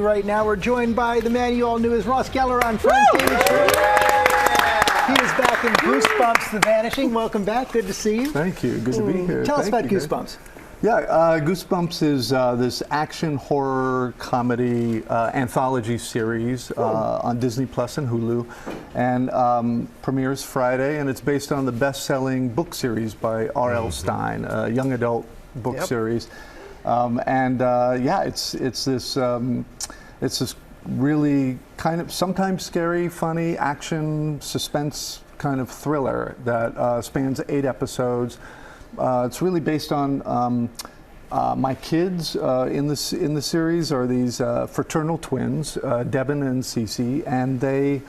Right now, we're joined by the man you all knew as Ross Geller on Friends. David Schwimmer. He is back in Goosebumps, The Vanishing. Welcome back. Good to see you. Thank you. Good to be here. Tell us about Goosebumps. Yeah, Goosebumps is this action horror comedy anthology series on Disney Plus and Hulu, and premieres Friday. And it's based on the best-selling book series by R.L. Stine, a young adult book series. It's this really kind of sometimes scary, funny action suspense kind of thriller that spans 8 episodes. It's really based on my kids in the series are these fraternal twins, Devin and Cece, and they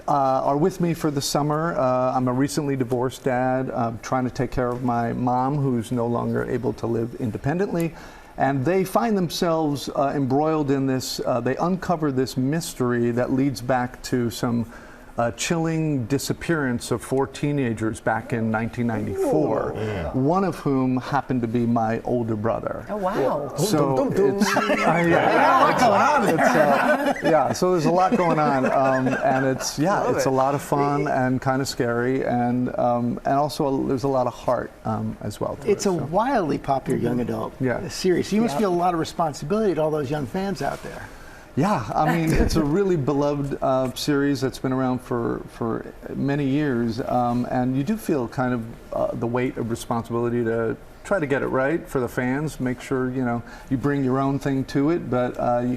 are with me for the summer. I'm a recently divorced dad, trying to take care of my mom, who's no longer able to live independently. And they find themselves embroiled in this, they uncover this mystery that leads back to some chilling disappearance of 4 teenagers back in 1994, one of whom happened to be my older brother. Oh, wow. So so there's a lot going on, and it's a lot of fun and kind of scary, and also there's a lot of heart as well. It's a wildly popular young adult series. So you must feel a lot of responsibility to all those young fans out there. Yeah, I mean, it's a really beloved series that's been around for many years, and you do feel kind of the weight of responsibility to try to get it right for the fans, make sure, you bring your own thing to it, but you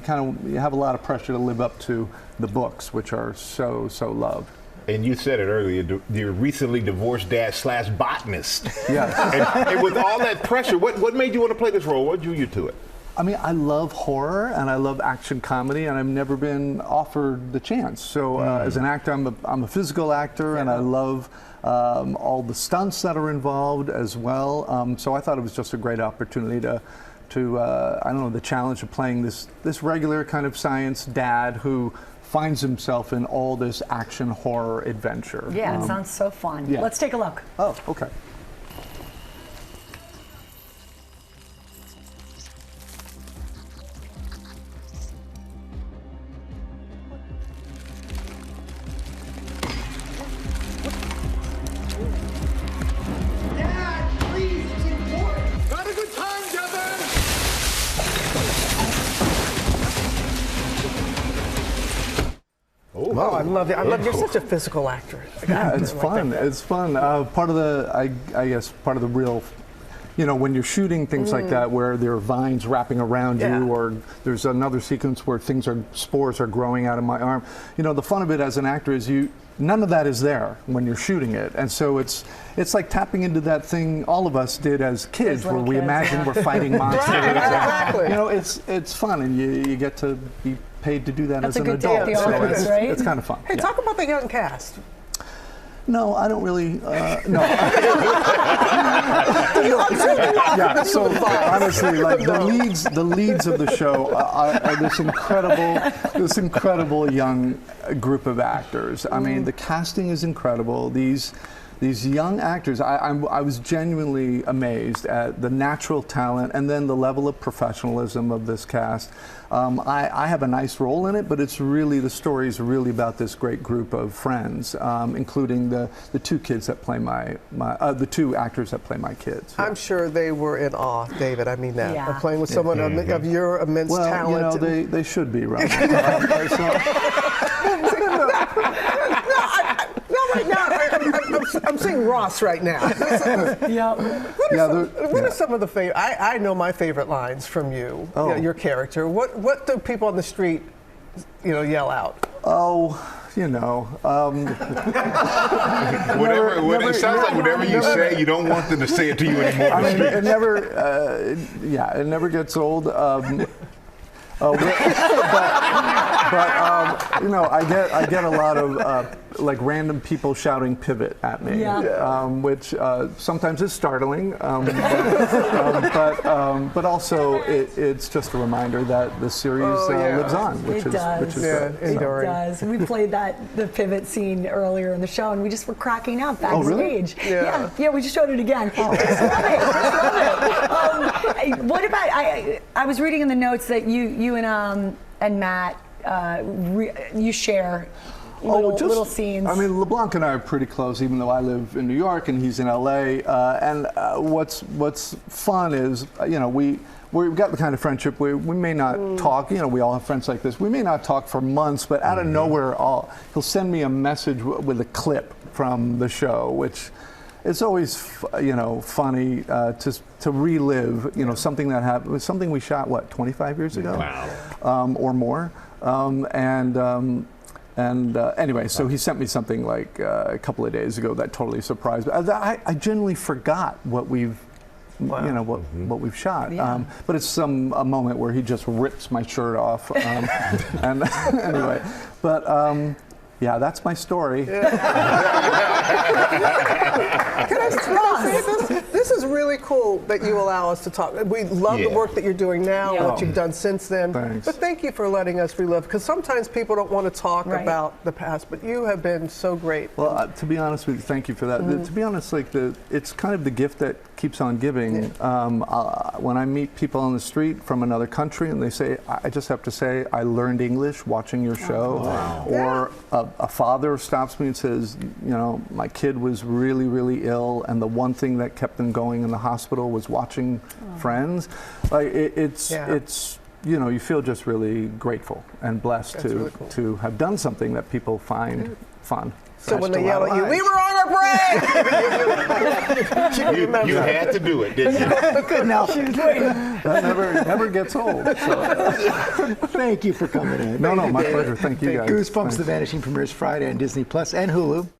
have a lot of pressure to live up to the books, which are so loved. And you said it earlier, you're recently divorced dad / botanist. Yeah. and with all that pressure, what made you want to play this role? What drew you to it? I mean, I love horror and I love action comedy, and I've never been offered the chance. So as an actor, I'm a physical actor, and I love all the stunts that are involved as well. So I thought it was just a great opportunity to the challenge of playing this regular kind of science dad who finds himself in all this action horror adventure. Yeah, it sounds so fun. Yeah. Let's take a look. Oh, okay. Oh, I love it. You're such a physical actor. Yeah, it's fun. It's fun. Part of the, I guess, part of the real, when you're shooting things like that, where there are vines wrapping around you, or there's another sequence where spores are growing out of my arm. The fun of it as an actor is none of that is there when you're shooting it, and so it's like tapping into that thing all of us did as kids, where we imagine we're fighting monsters. Exactly. It's fun, and you get to be paid to do that as an adult. That's a good day at the office, right? It's kind of fun. Hey, talk about the young cast. No, I don't really. No. Yeah. So honestly, like the leads of the show are this incredible young group of actors. I mean, the casting is incredible. These young actors, I was genuinely amazed at the natural talent and then the level of professionalism of this cast. I have a nice role in it, but the story is really about this great group of friends, including the 2 kids that play the 2 actors that play my kids. I'm sure they were in awe, David. I mean that. Yeah. Playing with someone of your immense talent. They should be, right? Right now, I'm seeing Ross right now. What are some of the favorite? I know my favorite lines from you, your character. What do people on the street, yell out? Oh, It sounds like whatever you say, you don't want them to say it to you anymore. I mean, it never gets old. I get a lot of like random people shouting "pivot" at me, which sometimes is startling, but also it's just a reminder that the series lives on, which is great. It does. We played the pivot scene earlier in the show, and we just were cracking up backstage. Oh, really? Yeah, we just showed it again. Oh. Just love it. What about? I was reading in the notes that you and and Matt, you share little scenes. I mean, LeBlanc and I are pretty close, even though I live in New York and he's in LA. What's fun is, we've got the kind of friendship we may not talk. We all have friends like this. We may not talk for months, but out of nowhere, he'll send me a message with a clip from the show, which is always funny to relive. Something that happened, something we shot 25 years ago, or more, anyway, so he sent me something like a couple of days ago that totally surprised me. I genuinely forgot what we've, what we've shot. Yeah. But it's a moment where he just rips my shirt off. And anyway, but yeah, that's my story. Can I say this is really cool that you allow us to talk. We love the work that you're doing now, and what you've done since then. Thanks. But thank you for letting us relive, because sometimes people don't want to talk about the past, but you have been so great. Well, to be honest with you, thank you for that. To be honest, it's kind of the gift that keeps on giving. When I meet people on the street from another country and they say, I just have to say, I learned English watching your show. Or a father stops me and says, my kid was really, really ill, and the one thing that kept them going in the hospital was watching Friends. Like it's you feel just really grateful and blessed to have done something that people find fun. So when they yell at you, we were on our break! You had to do it, didn't you? Good now. That never gets old. So. Thank you for coming in. No, my pleasure. Thank you guys. Goosebumps: Thanks. The Vanishing premieres Friday on Disney Plus and Hulu.